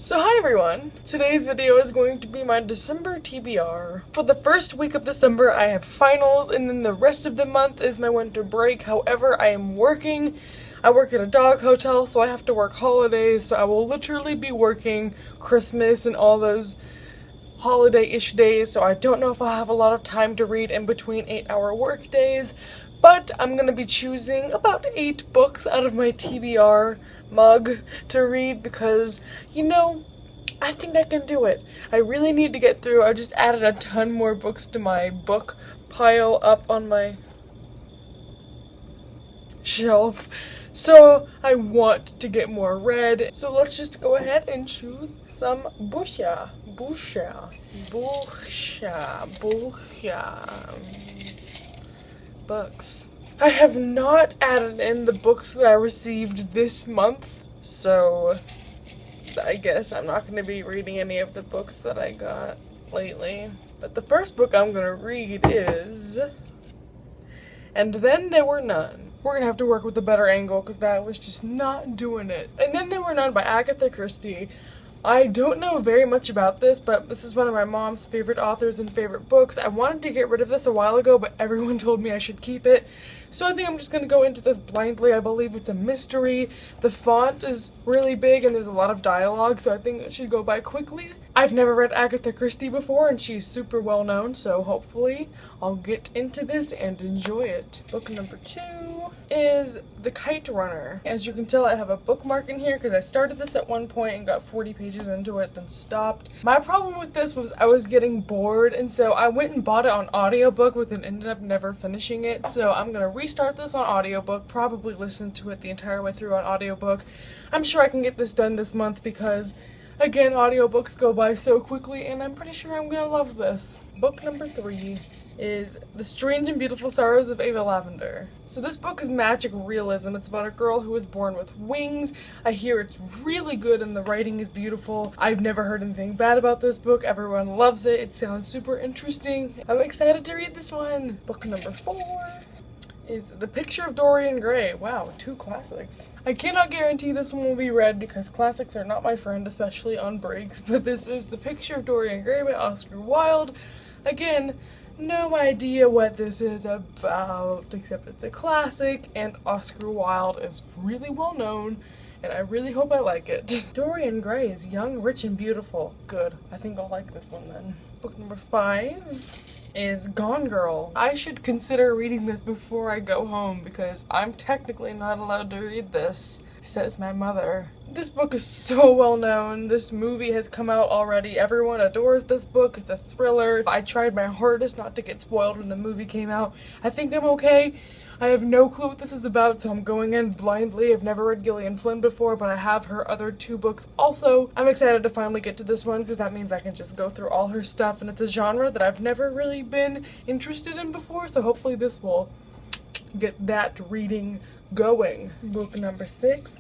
So hi everyone! Today's video is going to be my December TBR. For the first week of December I have finals, and then the rest of the month is my winter break. However, I am working. I work at a dog hotel, so I have to work holidays, so I will literally be working Christmas and all those holiday-ish days, so I don't know if I'll have a lot of time to read in between 8-hour work days, but I'm gonna be choosing about 8 books out of my TBR mug to read because, you know, I think I can do it. I really need to get through. I just added a ton more books to my book pile up on my shelf, so I want to get more read. So let's just go ahead and choose some books. I have not added in the books that I received this month, so I guess I'm not going to be reading any of the books that I got lately. But the first book I'm going to read is And Then There Were None. We're going to have to work with a better angle because that was just not doing it. And Then There Were None by Agatha Christie. I don't know very much about this, but this is one of my mom's favorite authors and favorite books. I wanted to get rid of this a while ago, but everyone told me I should keep it. So I think I'm just going to go into this blindly. I believe it's a mystery. The font is really big and there's a lot of dialogue, so I think it should go by quickly. I've never read Agatha Christie before, and she's super well known, so hopefully I'll get into this and enjoy it. Book number 2 is The Kite Runner. As you can tell, I have a bookmark in here because I started this at one point and got 40 pages into it, then stopped. My problem with this was I was getting bored, and so I went and bought it on audiobook, but then ended up never finishing it. So I'm gonna restart this on audiobook, probably listen to it the entire way through on audiobook. I'm sure I can get this done this month because, again, audiobooks go by so quickly, and I'm pretty sure I'm gonna love this. Book number 3 is The Strange and Beautiful Sorrows of Ava Lavender. So this book is magic realism. It's about a girl who was born with wings. I hear it's really good and the writing is beautiful. I've never heard anything bad about this book. Everyone loves it. It sounds super interesting. I'm excited to read this one. Book number 4 is The Picture of Dorian Gray. Wow, 2 classics. I cannot guarantee this one will be read because classics are not my friend, especially on breaks, but this is The Picture of Dorian Gray by Oscar Wilde. Again, no idea what this is about, except it's a classic, and Oscar Wilde is really well known, and I really hope I like it. Dorian Gray is young, rich, and beautiful. Good. I think I'll like this one then. Book number 5 is Gone Girl. I should consider reading this before I go home because I'm technically not allowed to read this, says my mother. This book is so well known. This movie has come out already. Everyone adores this book. It's a thriller. I tried my hardest not to get spoiled when the movie came out. I think I'm okay. I have no clue what this is about, so I'm going in blindly. I've never read Gillian Flynn before, but I have her other 2 books also. I'm excited to finally get to this one because that means I can just go through all her stuff, and it's a genre that I've never really been interested in before, so hopefully this will get that reading going. Book number 6.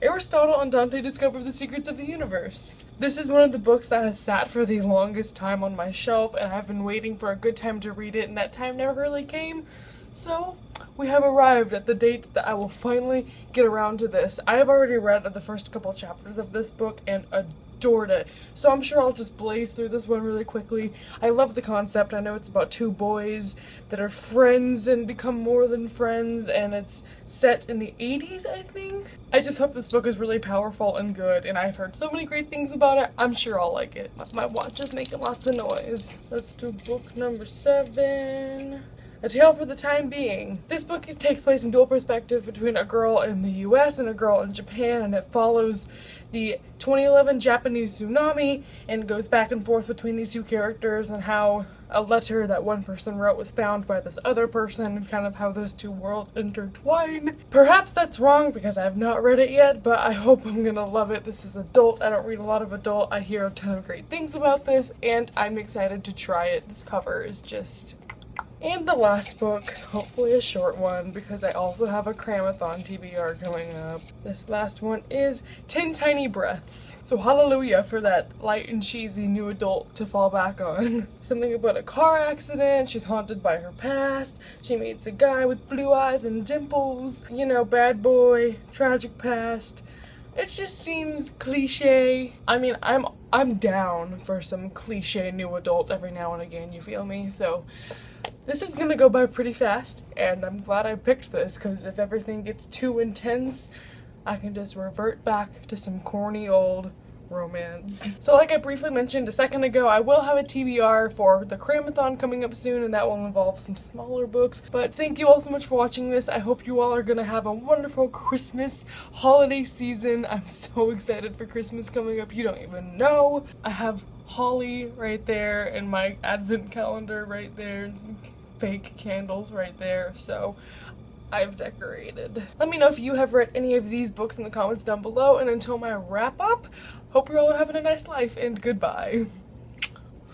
Aristotle and Dante Discover the Secrets of the Universe. This is one of the books that has sat for the longest time on my shelf, and I've been waiting for a good time to read it, and that time never really came. So we have arrived at the date that I will finally get around to this. I have already read the first couple chapters of this book and adored it, so I'm sure I'll just blaze through this one really quickly. I love the concept. I know it's about 2 boys that are friends and become more than friends, and it's set in the 80s, I think. I just hope this book is really powerful and good, and I've heard so many great things about it. I'm sure I'll like it. My watch is making lots of noise. Let's do book number 7. A Tale for the Time Being. This book takes place in dual perspective between a girl in the US and a girl in Japan, and it follows the 2011 Japanese tsunami and goes back and forth between these 2 characters and how a letter that one person wrote was found by this other person and kind of how those 2 worlds intertwine. Perhaps that's wrong because I have not read it yet, but I hope I'm gonna love it. This is adult. I don't read a lot of adult. I hear a ton of great things about this, and I'm excited to try it. This cover is just... And the last book, hopefully a short one, because I also have a cramathon TBR going up. This last one is 10 Tiny Breaths. So hallelujah for that light and cheesy new adult to fall back on. Something about a car accident, she's haunted by her past, she meets a guy with blue eyes and dimples, you know, bad boy, tragic past. It just seems cliche. I mean, I'm down for some cliche new adult every now and again, you feel me? So this is gonna go by pretty fast, and I'm glad I picked this, because if everything gets too intense, I can just revert back to some corny old romance. So like I briefly mentioned a second ago, I will have a TBR for the Cramathon coming up soon, and that will involve some smaller books. But thank you all so much for watching this. I hope you all are gonna have a wonderful Christmas holiday season. I'm so excited for Christmas coming up, you don't even know. I have holly right there and my advent calendar right there, and some fake candles right there, so I've decorated. Let me know if you have read any of these books in the comments down below, and until my wrap up, hope you're all having a nice life, and goodbye.